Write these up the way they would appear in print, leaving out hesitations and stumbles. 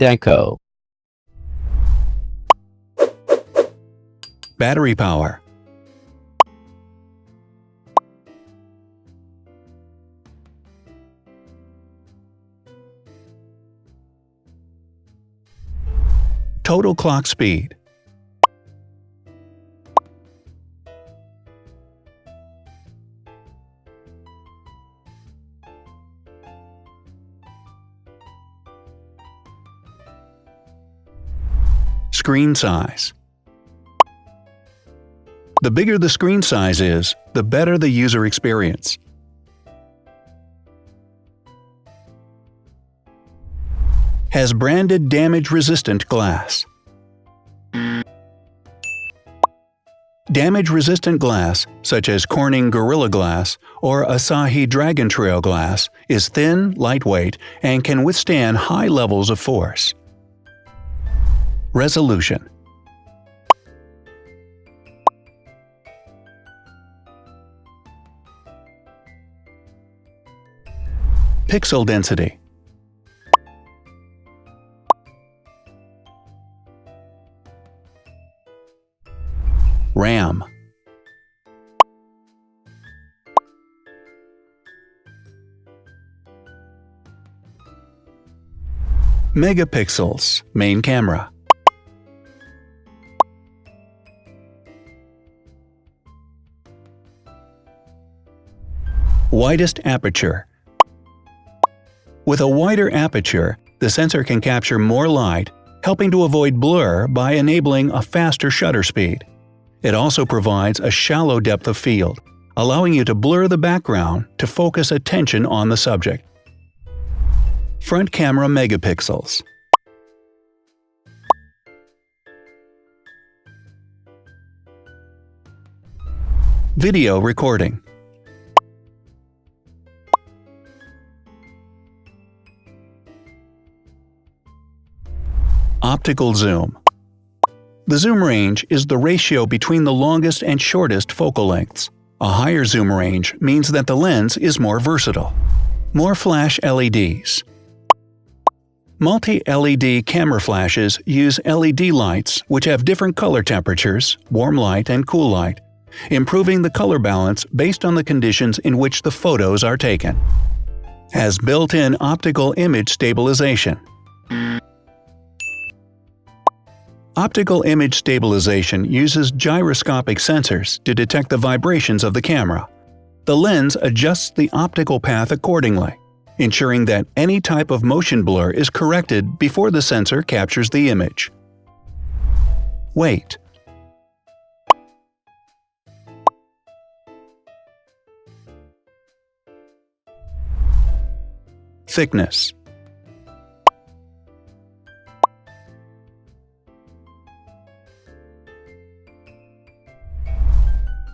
Deco. Battery power. Total clock speed. Screen size. The bigger the screen size is, the better the user experience. Has branded damage-resistant glass. Damage-resistant glass, such as Corning Gorilla Glass or Asahi Dragon Trail glass, is thin, lightweight, and can withstand high levels of force. Resolution. Pixel density. RAM. Megapixels, main camera. Widest aperture. With a wider aperture, the sensor can capture more light, helping to avoid blur by enabling a faster shutter speed. It also provides a shallow depth of field, allowing you to blur the background to focus attention on the subject. Front camera megapixels. Video recording. Optical zoom. The zoom range is the ratio between the longest and shortest focal lengths. A higher zoom range means that the lens is more versatile. More flash LEDs. Multi-LED camera flashes use LED lights which have different color temperatures, warm light and cool light, improving the color balance based on the conditions in which the photos are taken. Has built-in optical image stabilization. Optical image stabilization uses gyroscopic sensors to detect the vibrations of the camera. The lens adjusts the optical path accordingly, ensuring that any type of motion blur is corrected before the sensor captures the image. Weight. Thickness.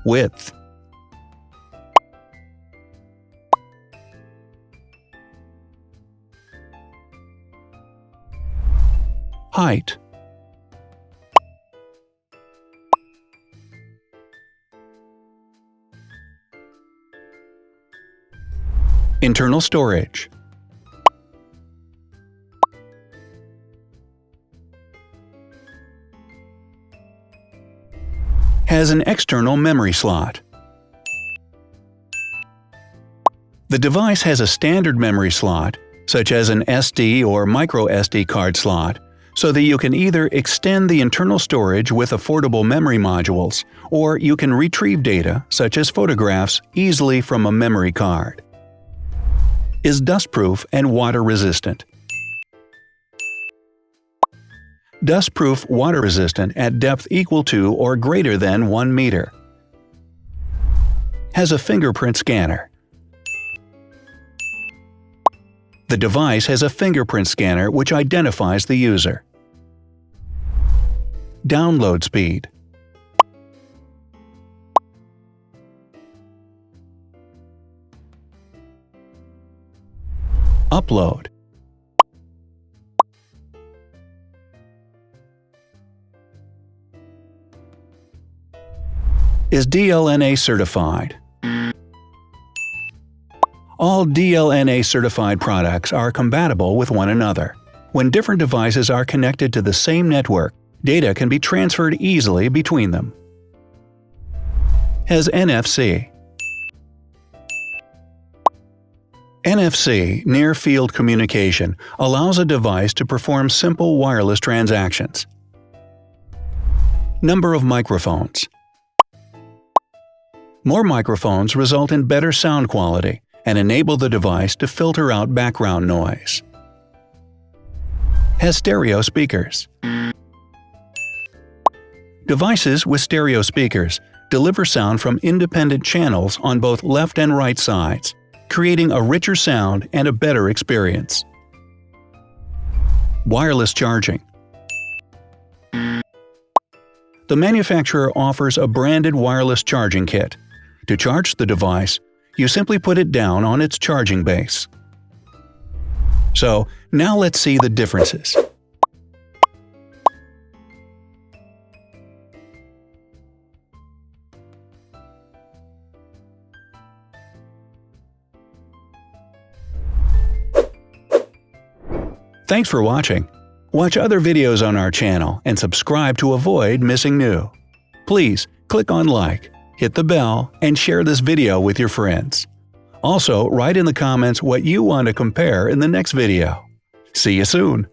Width. Height. Internal storage. Has an external memory slot. The device has a standard memory slot, such as an SD or micro SD card slot, so that you can either extend the internal storage with affordable memory modules, or you can retrieve data, such as photographs, easily from a memory card. Is dustproof and water-resistant. Dustproof water-resistant at depth equal to or greater than 1 meter. Has a fingerprint scanner. The device has a fingerprint scanner which identifies the user. Download speed. Upload. Is DLNA certified. All DLNA certified products are compatible with one another. When different devices are connected to the same network, data can be transferred easily between them. Has NFC. NFC, Near Field Communication, allows a device to perform simple wireless transactions. Number of microphones. More microphones result in better sound quality and enable the device to filter out background noise. Has stereo speakers. Devices with stereo speakers deliver sound from independent channels on both left and right sides, creating a richer sound and a better experience. Wireless charging. The manufacturer offers a branded wireless charging kit. To charge the device, you simply put it down on its charging base. So, now let's see the differences. Thanks for watching. Watch other videos on our channel and subscribe to avoid missing new. Please click on like, hit the bell, and share this video with your friends. Also, write in the comments what you want to compare in the next video. See you soon!